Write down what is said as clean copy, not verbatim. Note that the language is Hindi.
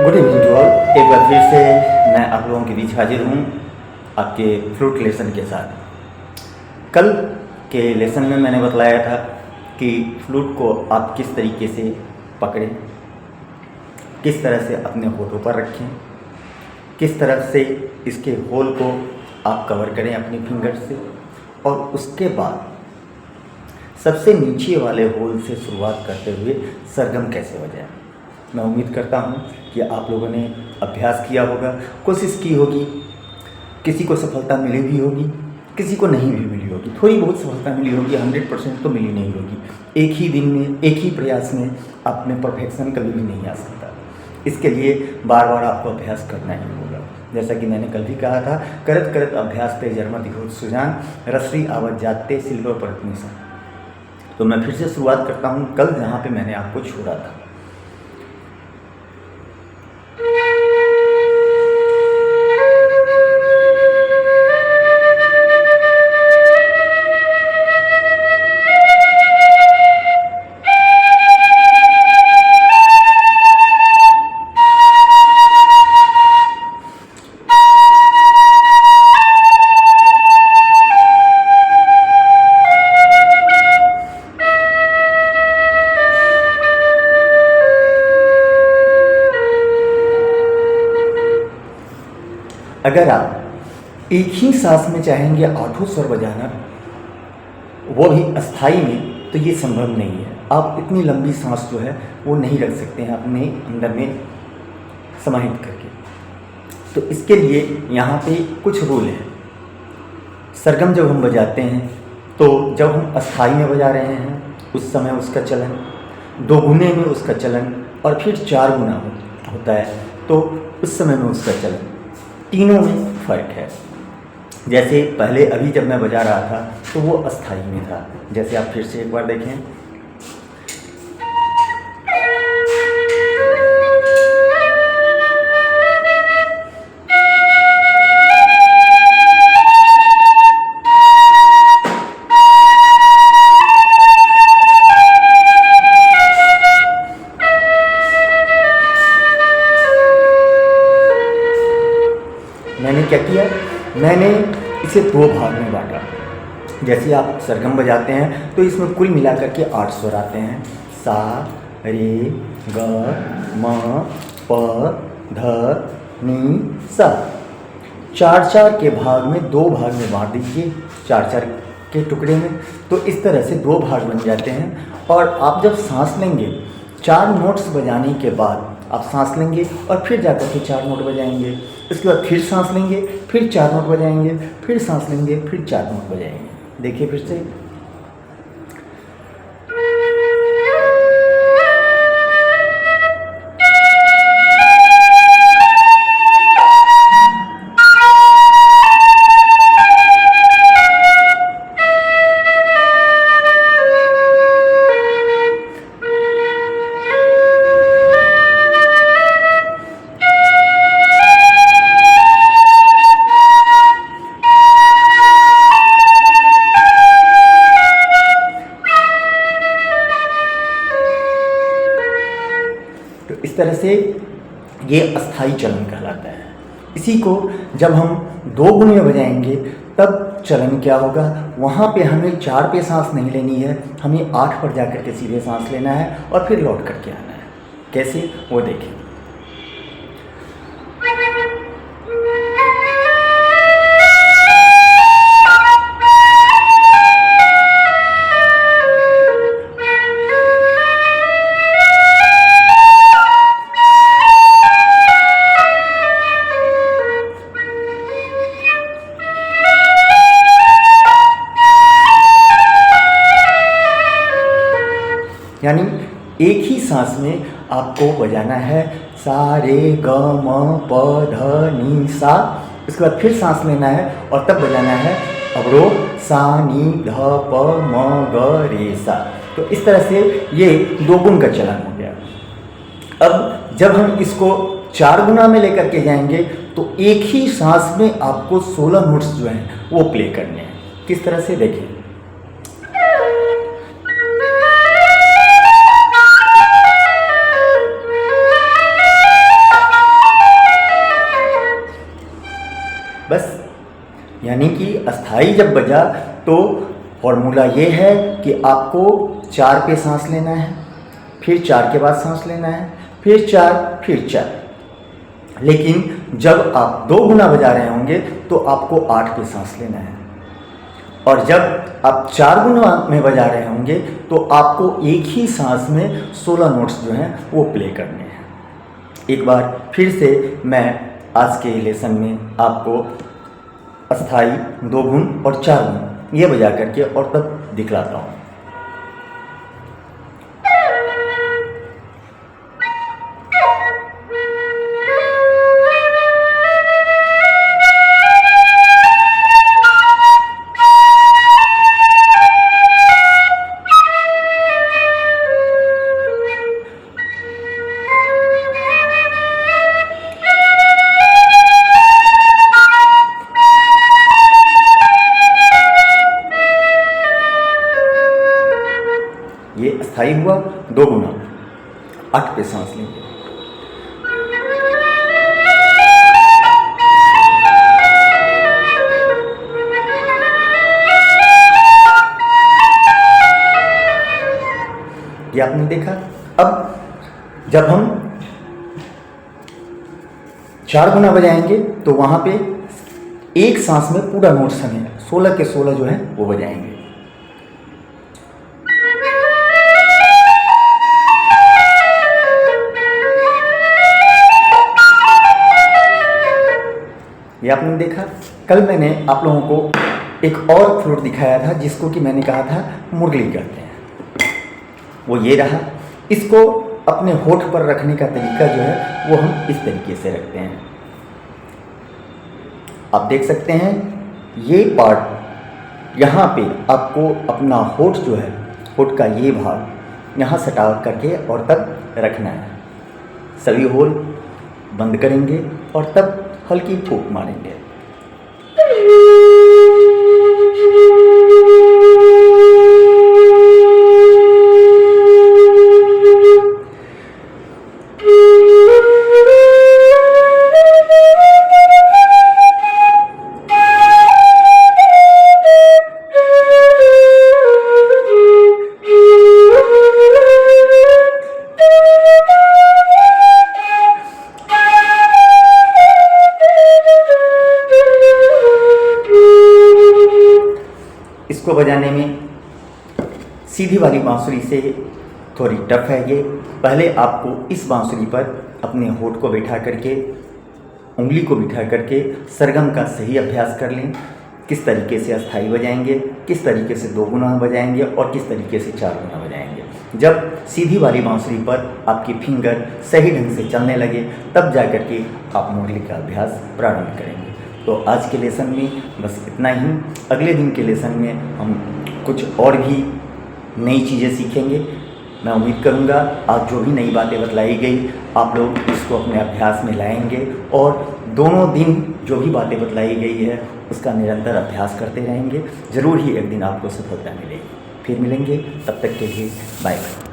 Good evening to all. एक बार फिर से मैं आप लोगों के बीच हाजिर हूँ आपके फ्लूट लेसन के साथ। कल के लेसन में मैंने बतलाया था कि फ्लूट को आप किस तरीके से पकड़ें, किस तरह से अपने होठों पर रखें, किस तरह से इसके होल को आप कवर करें अपनी फिंगर से, और उसके बाद सबसे नीचे वाले होल से शुरुआत करते हुए सरगम कैसे बजाएं। मैं उम्मीद करता हूँ कि आप लोगों ने अभ्यास किया होगा, कोशिश की होगी, किसी को सफलता मिली भी होगी, किसी को नहीं भी मिली होगी, थोड़ी बहुत सफलता मिली होगी, 100% तो मिली नहीं होगी। एक ही दिन में, एक ही प्रयास में आप में परफेक्शन कभी भी नहीं आ सकता। इसके लिए बार बार आपको अभ्यास करना ही होगा। जैसा कि मैंने कल भी कहा था, करत करत अभ्यास ते जर्मति होत सुजान, रसरी आवत जाते सिल्वर परत निशान। तो मैं फिर से शुरुआत करता हूँ कल जहाँ पे मैंने आपको छोड़ा था। अगर आप एक ही सांस में चाहेंगे आठों स्वर बजाना, वो भी अस्थाई में, तो ये संभव नहीं है। आप इतनी लंबी सांस जो है वो नहीं रख सकते हैं अपने अंदर में समाहित करके। तो इसके लिए यहाँ पे कुछ रूल है। सरगम जब हम बजाते हैं तो जब हम अस्थाई में बजा रहे हैं उस समय उसका चलन, दो गुने में उसका चलन, और फिर चार गुना होता है तो उस समय में उसका चलन, तीनों में फ़र्क है। जैसे पहले अभी जब मैं बजा रहा था तो वो अस्थाई में था। जैसे आप फिर से एक बार देखें, मैंने क्या किया, मैंने इसे दो भाग में बांटा। जैसे आप सरगम बजाते हैं तो इसमें कुल मिलाकर के 8 स्वर आते हैं। सा, रे, ग, म, प, ध, नी, सा। 4-4 के भाग में, 2 भाग में बांट दीजिए, 4-4 के टुकड़े में। तो इस तरह से 2 भाग बन जाते हैं। और आप जब सांस लेंगे, 4 नोट्स बजाने के बाद आप सांस लेंगे और फिर जाकर के 4 नोट बजाएंगे। इसके बाद फिर सांस लेंगे, फिर 4 नोट बजाएंगे, फिर सांस लेंगे, फिर 4 नोट बजाएंगे। देखिए फिर से, इस तरह से ये अस्थाई चलन कहलाता है। इसी को जब हम 2 गुण में बजाएंगे तब चलन क्या होगा, वहाँ पे हमें 4 पे सांस नहीं लेनी है, हमें 8 पर जाकर के सीधे सांस लेना है और फिर लौट करके आना है। कैसे, वो देखें। यानी एक ही सांस में आपको बजाना है सा, रे, ग, म, प, ध, नी, सा। इसके बाद फिर सांस लेना है और तब बजाना है अवरोह सा, नी, ध, प, म, ग, रे, सा। तो इस तरह से ये 2 गुण का चलन हो गया। अब जब हम इसको 4 गुना में लेकर के जाएंगे तो एक ही सांस में आपको 16 नोट्स जो हैं वो प्ले करने हैं। किस तरह से, देखें। यानी कि अस्थाई जब बजा तो फॉर्मूला ये है कि आपको 4 पे सांस लेना है, फिर 4 के बाद सांस लेना है, फिर 4, फिर 4। लेकिन जब आप 2 गुना बजा रहे होंगे तो आपको 8 पे सांस लेना है, और जब आप 4 गुना में बजा रहे होंगे तो आपको एक ही सांस में 16 नोट्स जो हैं वो प्ले करने हैं। एक बार फिर से मैं आज के लेसन में आपको अस्थाई 2 गुण और 4 गुण ये बजा करके और तब दिखलाता हूँ। ये अस्थाई हुआ 2 गुना, 8 पे सांस लेंगे। ये आपने देखा। अब जब हम 4 गुना बजाएंगे तो वहां पे एक सांस में पूरा नोट्स हमें 16 के 16 जो है वो बजाएंगे। ये आपने देखा। कल मैंने आप लोगों को एक और फ्लूट दिखाया था जिसको कि मैंने कहा था मुरली कहते हैं, वो ये रहा। इसको अपने होठ पर रखने का तरीका जो है वो हम इस तरीके से रखते हैं। आप देख सकते हैं ये पार्ट यहाँ पे आपको अपना होठ जो है, होठ का ये भाग यहाँ सटा करके और तब रखना है। सभी होल बंद करेंगे और तब हल्की फूंक मारेंगे। इसको बजाने में सीधी वाली बांसुरी से थोड़ी टफ है ये। पहले आपको इस बांसुरी पर अपने होठ को बैठा करके, उंगली को बिठा करके सरगम का सही अभ्यास कर लें। किस तरीके से अस्थाई बजाएंगे, किस तरीके से 2 गुना बजाएंगे और किस तरीके से 4 गुना बजाएंगे। जब सीधी वाली बांसुरी पर आपकी फिंगर सही ढंग से चलने लगे तब जा कर के आप मुरली का अभ्यास प्रारंभ करेंगे। तो आज के लेसन में बस इतना ही। अगले दिन के लेसन में हम कुछ और भी नई चीज़ें सीखेंगे। मैं उम्मीद करूंगा आज जो भी नई बातें बतलाई गई आप लोग इसको अपने अभ्यास में लाएंगे और दोनों दिन जो भी बातें बतलाई गई है उसका निरंतर अभ्यास करते रहेंगे। ज़रूर ही एक दिन आपको सफलता मिलेगी। फिर मिलेंगे, तब तक के लिए बाय बाय।